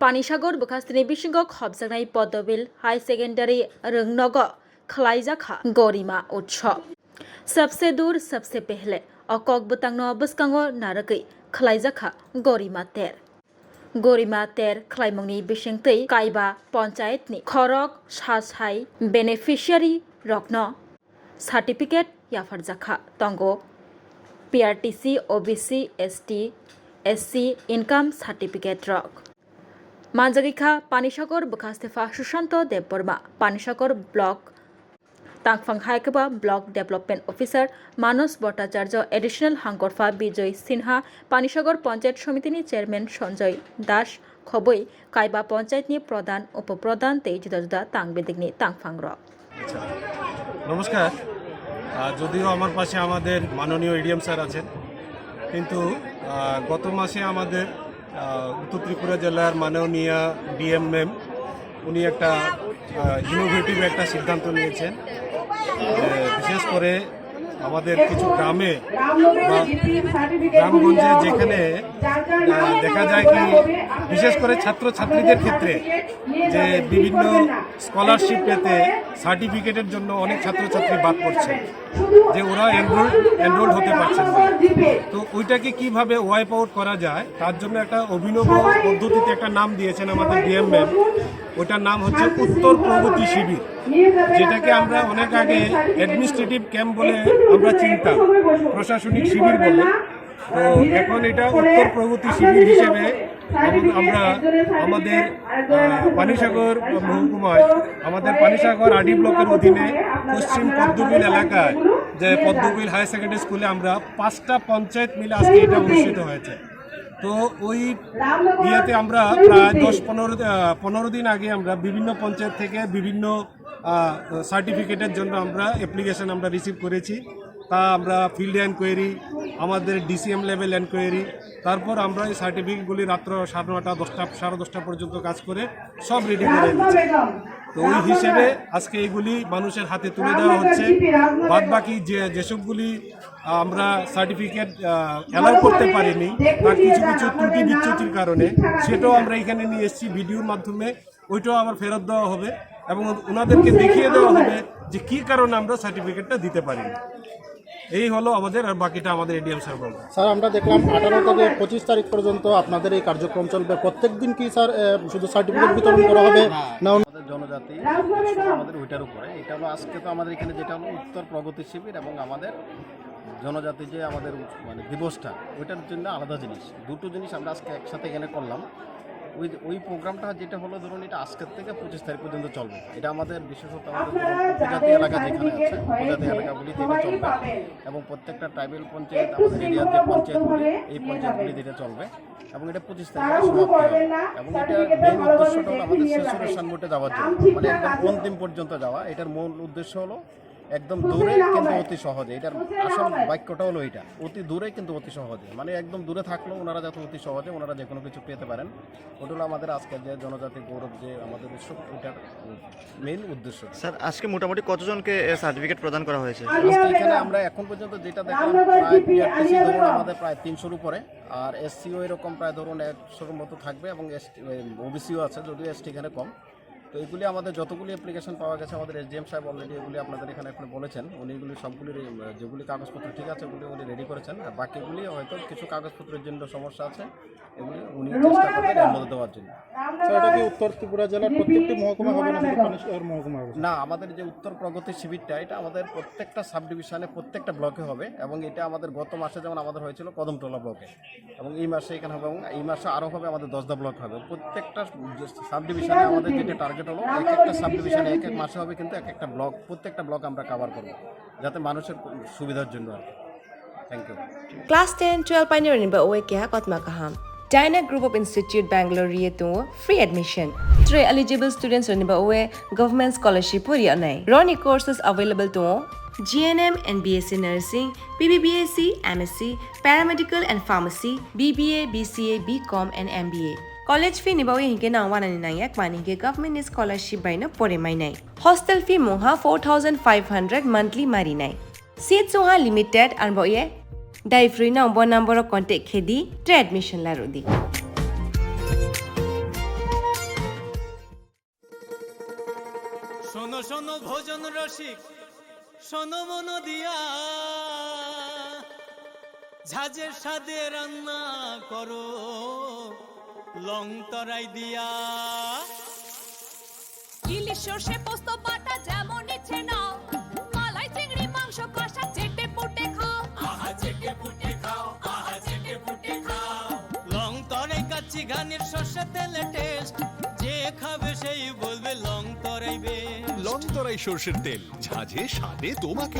Panisagar बखास्तिनि बिसिंग खबजानाय पदबिल high secondary रोंनग खलाइजाखा गरिमा उत्सव सबसे दूर सबसे पहले अकक बुतांनो बस्कांगो नारगै खलाइजाखा गरिमा तेर खलाइमंनि बिसिंतै काइबा पंचायतनि खरक सासाय बेनिफिशियारि रकनो सार्टिफिकेट याफारजाखा तंगो PRTC OBC ST SC income certificate रक मानजागिखा पानीसागर बखास्तेफा सुशांत देवबर्मा पानीसागर ब्लक तांगफां हायकबा block development officer Manas Bhattacharya additional हांगरफा विजय सिन्हा पानीसागर पंचायत समितिनि चेयरमैन संजय दास खबै काइबा पंचायतनि प्रधान उपप्रधान तै जुदा जुदा तांगबेदिगनि तांगफां रक नमस्कार যদিও আমার পাশে আমাদের মাননীয় এডিএম স্যার আছেন কিন্তু গত মাসে আমাদের উত্তর ত্রিপুরা জেলার মাননীয় ডিএম ম্যাম উনি একটা ইনোভেটিভ একটা সিদ্ধান্ত নিয়েছেন বিশেষ করে আমাদের কিছু গ্রামে বা গ্রামগঞ্জে যেখানে দেখা যায় কি বিশেষ করে ছাত্রছাত্রীদের ক্ষেত্রে যে বিভিন্ন স্কলারশিপ পেতে সার্টিফিকেটের জন্য অনেক ছাত্রছাত্রী বাদ পড়ছে যে ওরা এনরোল হতে পারছে না তো ওইটাকে কিভাবে ওয়াইপ আউট করা যায় তার জন্য একটা অভিনব পদ্ধতিতে একটা নাম দিয়েছেন আমাদের ডিএম ম্যাম ওইটার নাম হচ্ছে উত্তর প্রগতি শিবির যেটাকে আমরা অনেক আগে অ্যাডমিনিস্ট্রেটিভ ক্যাম্প বলে আমরা চিনতাম প্রশাসনিক শিবির বলে তো এখন এটা উত্তর প্রগতি শিবির হিসেবে আমরা আমাদের পানিসাগর মহকুমায় আমাদের পানিসাগর আডি ব্লকের অধীনে পশ্চিম পদ্মবিল এলাকায় যে পদ্মবিল হায়ার সেকেন্ডারি স্কুলে আমরা 5টা পঞ্চায়েত মিলে আজকে এটা অনুষ্ঠিত হয়েছে তো ওই ইয়েতে আমরা প্রায় 10-15 দিন আগে আমরা বিভিন্ন পঞ্চায়েত থেকে বিভিন্ন সার্টিফিকেটের জন্য আমরা অ্যাপ্লিকেশন আমরা রিসিভ করেছি তা আমরা ফিল্ড এনকোয়ারি আমাদের ডিসিএম লেভেল এনকোয়ারি তারপর আমরা এই সার্টিফিকেটগুলি রাত্র 9:30 10টা 10:30 পর্যন্ত কাজ করে সব রেডি করে নিচ্ছি তো ওই হিসেবে আজকে এইগুলি মানুষের হাতে তুলে দেওয়া হচ্ছে বাদ বাকি যেসবগুলি আমরা সার্টিফিকেট অ্যালাউ করতে পারিনি তার কিছু কিছু ত্রুটি বিচ্যুতির কারণে সেটাও আমরা এখানে নিয়ে এসেছি ভিডিওর মাধ্যমে ওইটাও আবার ফেরত দেওয়া হবে এবং ওনাদেরকে দেখিয়ে দেওয়া হবে যে কী কারণে আমরা সার্টিফিকেটটা দিতে পারিনি এই হলো আমাদের আর বাকিটা আমাদের এডিএম স্যার বলবেন স্যার আমরা দেখলাম 18 থেকে 25 তারিখ পর্যন্ত আপনাদের এই কার্যক্রম চলবে প্রত্যেক দিন কি স্যার শুধু সার্টিফিকেট বিতরণ করা হবে না আমাদের জনজাতি আমাদের ওইটার উপরে এটা হলো আজকে তো আমাদের এখানে যেটা হলো উত্তর প্রগতি শিবির এবং আমাদের জনজাতি যে আমাদের মানে দিবসটা ওইটার জন্য আলাদা জিনিস দুটো জিনিস আমরা আজকে একসাথে এখানে করলাম ওই প্রোগ্রামটা যেটা হলো ধরুন এটা আজকের থেকে 25 তারিখ পর্যন্ত চলবে এটা আমাদের বিশেষত আমাদের উপজাতি এলাকা যেখানে আছে উপজাতি এলাকাগুলিতে এটা চলবে এবং প্রত্যেকটা ট্রাইবেল পঞ্চায়েত আমাদের এরিয়ার যে পঞ্চায়েতগুলি এই পঞ্চায়েতগুলিতে এটা চলবে এবং এটা 25 তারিখে সমাপ্ত হবে এবং এটা মেইন উদ্দেশ্যটা হলো আমাদের স্যাচুরেশন মোডে যাওয়ার জন্য মানে একদম অন্তিম পর্যন্ত যাওয়া এটার মূল উদ্দেশ্য হলো একদম দূরে কিন্তু অতি সহজে এটার আসল বাক্যটা হলো এটা অতি দূরে কিন্তু অতি সহজে মানে একদম দূরে থাকলেও ওনারা যাতে অতি সহজে ওনারা যে কোনো কিছু পেতে পারেন ওটা হলো আমাদের আজকের যে জনজাতি গৌরব যে আমাদের উৎসব ওটার মেইন উদ্দেশ্য স্যার আজকে মোটামুটি কতজনকে সার্টিফিকেট প্রদান করা হয়েছে এখানে আমরা এখন পর্যন্ত যেটা দেখলাম প্রায় PRTC ধরুন আমাদের প্রায় 300-র উপরে আর SCও এরকম প্রায় ধরুন 100-র মতো থাকবে এবং OBCও আছে যদিও ST এখানে কম তো এগুলি আমাদের যতগুলি অ্যাপ্লিকেশন পাওয়া গেছে আমাদের SDM সাহেব অলরেডি এগুলি আপনাদের এখানে এখন বলেছেন উনি এগুলি সবগুলি যেগুলি কাগজপত্র ঠিক আছে ওগুলি উনি রেডি করেছেন আর বাকিগুলি হয়তো কিছু কাগজপত্রের জন্য সমস্যা আছে এগুলি উনি চেষ্টা করবেন এর মধ্যে দেওয়ার জন্য এটা কি উত্তর ত্রিপুরা জেলার প্রত্যেকটি মহকুমা হবে না শুধু পানিসাগর মহকুমা হবে না আমাদের যে উত্তর প্রগতি শিবিরটা এটা আমাদের প্রত্যেকটা সাব ডিভিশনে প্রত্যেকটা ব্লকে হবে এবং এটা আমাদের গত মাসে যেমন আমাদের হয়েছিল কদমতলা ব্লকে এবং এই মাসে এখানে হবে এবং এই মাসে আরও হবে আমাদের 10টা ব্লক হবে প্রত্যেকটা সাব ডিভিশনে আমাদের যেটা টার্গেট হলো এক একটা সাব ডিভিশনে এক এক মাসে হবে কিন্তু এক একটা ব্লক প্রত্যেকটা ব্লক আমরা কভার করব যাতে মানুষের সুবিধার জন্য আর thank you Class 10 12 pioneering ba oe kya kotma kaham Dyna Group of Institute Bangalore to free admission. 3 eligible students in ba oe government scholarship puri anai. Roni courses available to GNM and BSc Nursing, BBBSc, MSc, Paramedical and Pharmacy, BBA, BCA, BCom and MBA. College fee nibawi hinke na 199 mani ke government scholarship by na pore mai nai. Hostel fee moha 4500 monthly mari nai. Seats moha limited and boye dai free na number contact khedi admission la rodi. শোনো শোনো ভোজন রসিক, শোনো মন দিয়া, ঝাঁঝের স্বাদে রান্না করো লং তরাই দিয়া। ইলিশ সর্ষে পোস্ত বাটা যেমন ইচ্ছে নাও, মালাই চিংড়ি মাংস কষা চেটে পুটে খাও, আহা চেটে পুটে খাও, আহা চেটে পুটে খাও। লং তরাই কাচ্চি ঘানির সর্ষে তেলে টেস্ট, যে খাবে সেই বলবে লং তরাই বেশ। লং তরাই সর্ষের তেল, ঝাঁঝে স্বাদে তোমাকে